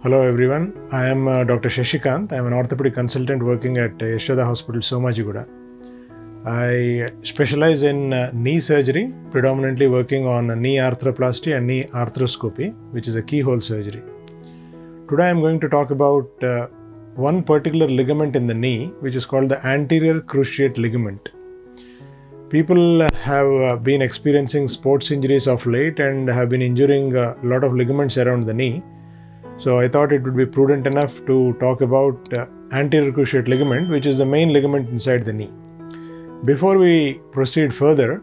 Hello everyone, I am Dr. Shashi Kanth. I am an orthopedic consultant working at Yashoda Hospitals, Somajiguda. I specialize in knee surgery, predominantly working on knee arthroplasty and knee arthroscopy, which is a keyhole surgery. Today I am going to talk about one particular ligament in the knee, which is called the Anterior Cruciate Ligament. People have been experiencing sports injuries of late and have been injuring a lot of ligaments around the knee. So I thought it would be prudent enough to talk about anterior cruciate ligament, which is the main ligament inside the knee. Before we proceed further,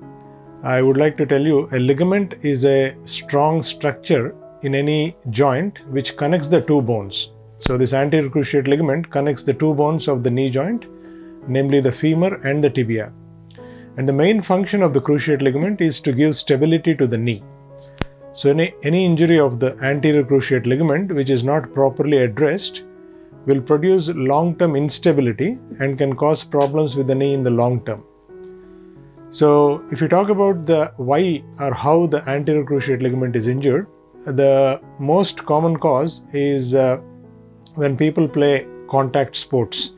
I would like to tell you a ligament is a strong structure in any joint which connects the two bones. So this anterior cruciate ligament connects the two bones of the knee joint, namely the femur and the tibia. And the main function of the cruciate ligament is to give stability to the knee. So any injury of the anterior cruciate ligament which is not properly addressed will produce long-term instability and can cause problems with the knee in the long term. So if you talk about the why or how the anterior cruciate ligament is injured, the most common cause is when people play contact sports.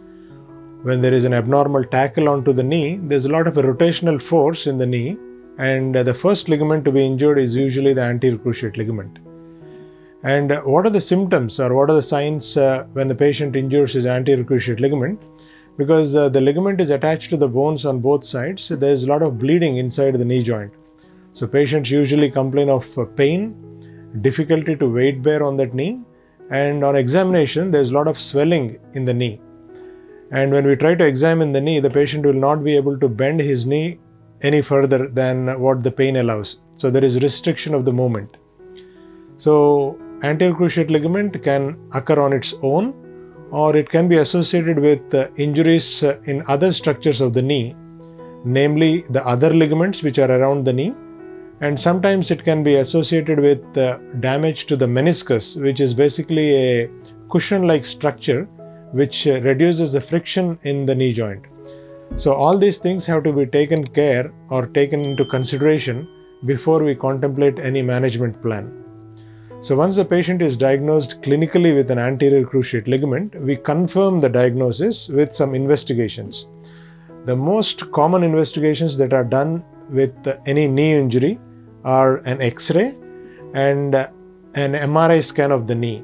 When there is an abnormal tackle onto the knee, there's a lot of a rotational force in the knee, and the first ligament to be injured is usually the anterior cruciate ligament. And what are the symptoms or what are the signs when the patient injures his anterior cruciate ligament? Because the ligament is attached to the bones on both sides, there's a lot of bleeding inside the knee joint. So patients usually complain of pain, difficulty to weight bear on that knee, and on examination there's a lot of swelling in the knee. And when we try to examine the knee, the patient will not be able to bend his knee any further than what the pain allows. So there is restriction of the movement. So anterior cruciate ligament can occur on its own, or it can be associated with injuries in other structures of the knee, namely the other ligaments which are around the knee, and sometimes it can be associated with damage to the meniscus, which is basically a cushion-like structure which reduces the friction in the knee joint. So all these things have to be taken care or taken into consideration before we contemplate any management plan. So once the patient is diagnosed clinically with an anterior cruciate ligament, we confirm the diagnosis with some investigations. The most common investigations that are done with any knee injury are an X-ray and an MRI scan of the knee.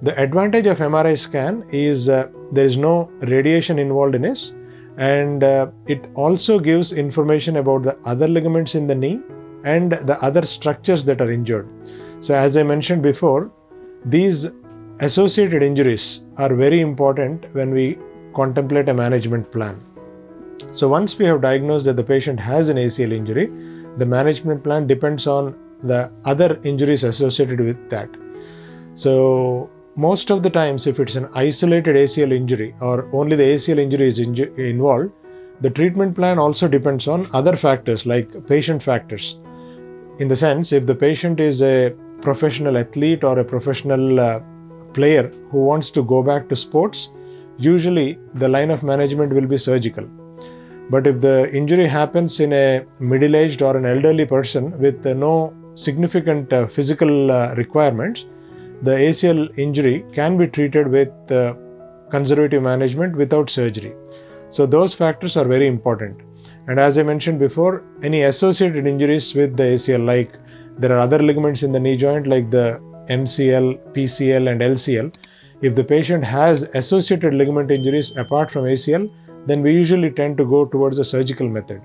The advantage of MRI scan is there is no radiation involved in it, and it also gives information about the other ligaments in the knee and the other structures that are injured. So as I mentioned before, these associated injuries are very important when we contemplate a management plan. So once we have diagnosed that the patient has an ACL injury, the management plan depends on the other injuries associated with that. So most of the times, if it's an isolated ACL injury or only the ACL injury is involved, the treatment plan also depends on other factors like patient factors. In the sense, if the patient is a professional athlete or a professional player who wants to go back to sports, usually the line of management will be surgical. But if the injury happens in a middle-aged or an elderly person with no significant physical requirements, the ACL injury can be treated with conservative management without surgery. So those factors are very important. And as I mentioned before, any associated injuries with the ACL, like there are other ligaments in the knee joint like the MCL, PCL and LCL. If the patient has associated ligament injuries apart from ACL, then we usually tend to go towards a surgical method.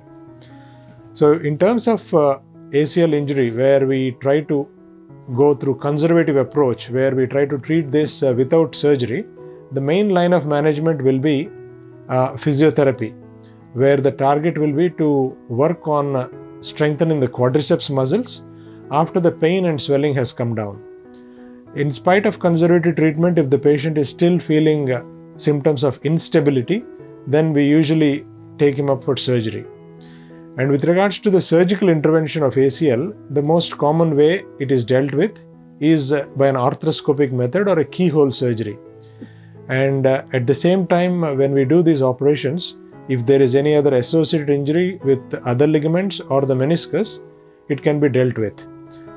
So in terms of ACL injury, where we try to go through conservative approach, where we try to treat this without surgery, the main line of management will be physiotherapy, where the target will be to work on strengthening the quadriceps muscles after the pain and swelling has come down. In spite of conservative treatment, if the patient is still feeling symptoms of instability, then we usually take him up for surgery. And with regards to the surgical intervention of ACL, the most common way it is dealt with is by an arthroscopic method or a keyhole surgery. And at the same time, when we do these operations, if there is any other associated injury with other ligaments or the meniscus, it can be dealt with.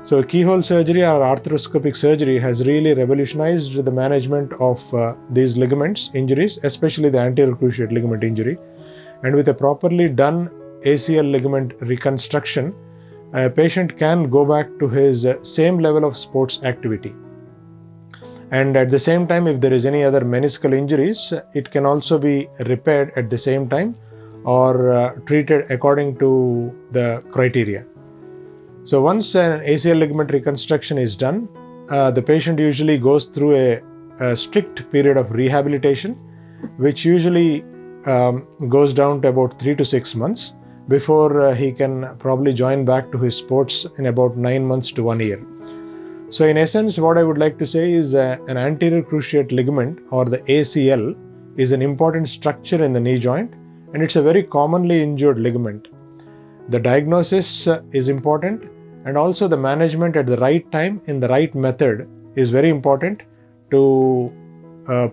So keyhole surgery or arthroscopic surgery has really revolutionized the management of these ligaments injuries, especially the anterior cruciate ligament injury. And with a properly done ACL ligament reconstruction, a patient can go back to his same level of sports activity. And at the same time, if there is any other meniscal injuries, it can also be repaired at the same time or treated according to the criteria. So once an ACL ligament reconstruction is done, the patient usually goes through a strict period of rehabilitation, which usually goes down to about 3 to 6 months before he can probably join back to his sports in about 9 months to 1 year. So in essence, what I would like to say is an anterior cruciate ligament, or the ACL, is an important structure in the knee joint, and it's a very commonly injured ligament. The diagnosis is important, and also the management at the right time in the right method is very important to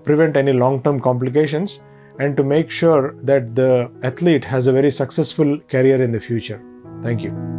prevent any long-term complications and to make sure that the athlete has a very successful career in the future. Thank you.